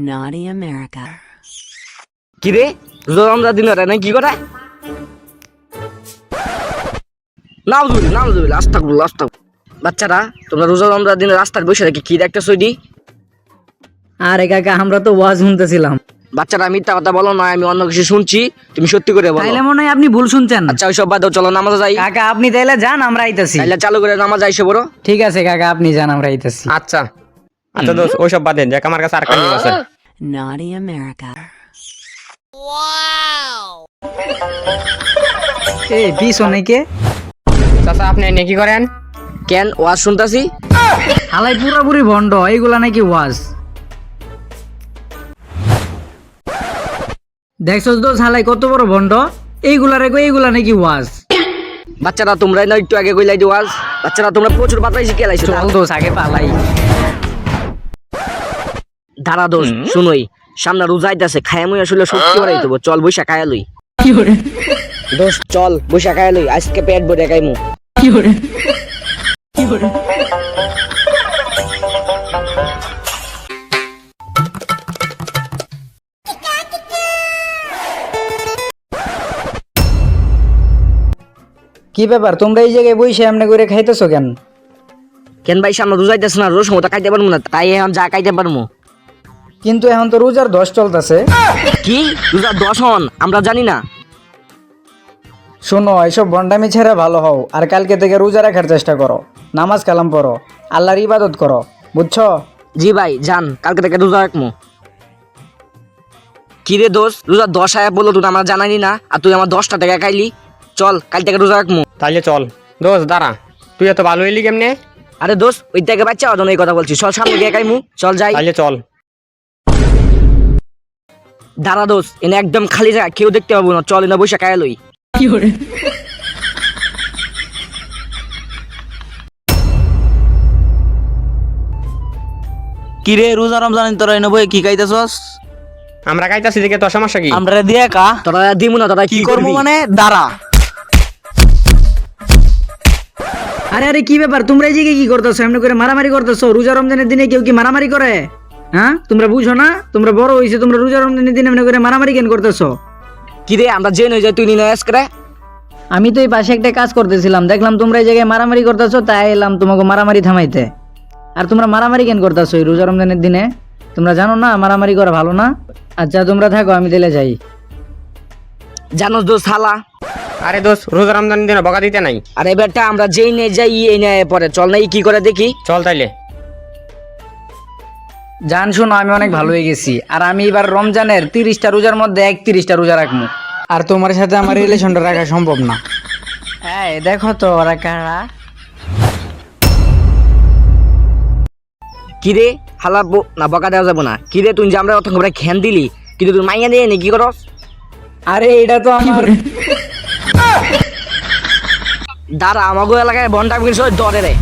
Naughty America. কি রে রোজা রমজান দিন না কি করে নাউজুবিল্লাহ আস্তাগফিরুল্লাহ বাচ্চারা তোমরা রোজা রমজান দিনে রাস্তায় বসে থাকি কি দেখতেছো এডি? আরে কাকা আমরা তো ওয়াজ শুনতেছিলাম। বাচ্চারা মিথ্যা কথা বলো না, আমি অন্য কিছু শুনছি, তুমি সত্যি করে বলো। তাইলে মনে হয় আপনি ভুল শুনছেন। আচ্ছা ওইসব বাদ দাও, চলো নামাজে যাই। কাকা আপনি তাইলে যান, আমরা আইতাছি। তাইলে চালু করে নামাজ আইসো বড়। ঠিক আছে কাকা আপনি যান, আমরা আইতাছি। আচ্ছা আচ্ছা দোস্ত ওইসব বাদেন, দেখ আমার কাছে আর কাজ আছে। Naughty America. এই পিছনে কে? চাচা আপনি এনে কি করেন? কেন ওয়াজ শুনতাছি? হালাই পুরাপুরি ভন্ড, এইগুলা নাকি ওয়াজ। দেখছস দোষ হালাই কত বড় ভন্ড, এইগুলা রেখো এইগুলা নাকি ওয়াজ। বাচ্চারা তোমরা না একটু আগে কইলাই যে ওয়াজ, বাচ্চারা তোমরা প্রচুর বাতাই শিখে লাইছো। চল দোষ আগে পালাই। ধারা দোষ শুনোই, সামনে রোজা আইতাছে, খায়া মুই আসলে শক্তি বাড়াই দেবো। চল বৈশা খায়া লই দোষ, চল বৈশা খায়া লই, আজকে পেট ভরে খাইমু। কি ব্যাপার তোমরা এই জায়গায় বইসে এমনি করে খাইতেছো কেন? কেন ভাই সামনে রোজা আইতাছে না, রোজ মতো খাইতে পারবো না, তাই এখন যা খাইতে পারবো। কিন্তু এখন তো রোজার 10 চলতেছে। কি রোজা 10 হন আমরা জানি না? শোনো এইসব ভন্ডামি ছেড়ে ভালো হও, আর কালকে থেকে রোজা রাখার চেষ্টা করো, নামাজ কালাম পড়ো, আল্লাহর ইবাদত করো, বুঝছো? জি ভাই যান, কালকে থেকে রোজা রাখবো। কি রে দোষ, রোজা 10 আয়া বললো, তুই আমার জানানি না, আর তুই আমার 10টা টাকা খাইলি। চল কাল থেকে রোজা রাখবো। তাইলে চল দোস্ত দাঁড়া, তুই এত ভালো হইলি কেমনে? আরে দোষ ওই থেকে বাচ্চা জন্য এই কথা বলছি, চল সামনে গিয়ে খাইমু, চল যাই। তাইলে চল। দাঁড়া দোষ, এনে একদম খালি জায়গা, কেউ দেখতে পাবো না, চল এনে বসে খায়া লই। কি রে রোজা রমজান তোরা এনে বই কি খাইতেছস? আমরা খাইতাছি দেখে তোর সমস্যা কি? আমরা দিয়ে কা তোরা দিমু না, তোরা কি কি করবো করবি? মানে দাঁড়া। আরে আরে কি ব্যাপার তোমরা এই জায়গায় কি করতেছো, এমনি করে মারামারি করতেছো? রোজা রমজানের দিনে কেউ কি মারামারি করে? হ্যাঁ তোমরা বুঝো না, তোমরা বড় হইছো, তোমরা রোজা রমজানের দিনে এমনি করে মারামারি কেন করতেছো? কি রে আমরা জেনে যাই, তুই নিয়ে আস করে। আমি তো এই পাশে একটা কাজ করতেছিলাম, দেখলাম তোমরা এই জায়গায় মারামারি করতেছো, তাই এলাম তোমাকে মারামারি থামাইতে। আর তোমরা মারামারি কেন করতেছো এই রোজা রমজানের দিনে? তোমরা জানো না মারামারি করা ভালো না? আচ্ছা তোমরা থাকো, আমি দিলে যাই। জানোস দোষ হালা, আরে দোস্ত রোজা রমজানের দিনে বকা দিতে নাই। আর এবারটা আমরা যেই নিয়ে যাই এই নিয়ে পরে, চল না কি করে দেখি। চল তাইলে। জান শোনো আমি অনেক ভালো হয়ে গেছি, আর আমি এবার রমজানের 30টা রোজার মধ্যে 31টা রোজা রাখবো, আর তোমার সাথে আমার রিলেশনটা রাখা সম্ভব না। হ্যাঁ দেখো তো ওরা কারা। কি রে হালা না বকা দেওয়া যাবো না। কি রে তুই যে আমরা অত ঘ্যান দিলি, কিন্তু তুই মাইয়া দিয়ে নি কি করস? আরে এটা তো আমার দাঁড়া আমাগো এলাকায় বন্টা দরে রে।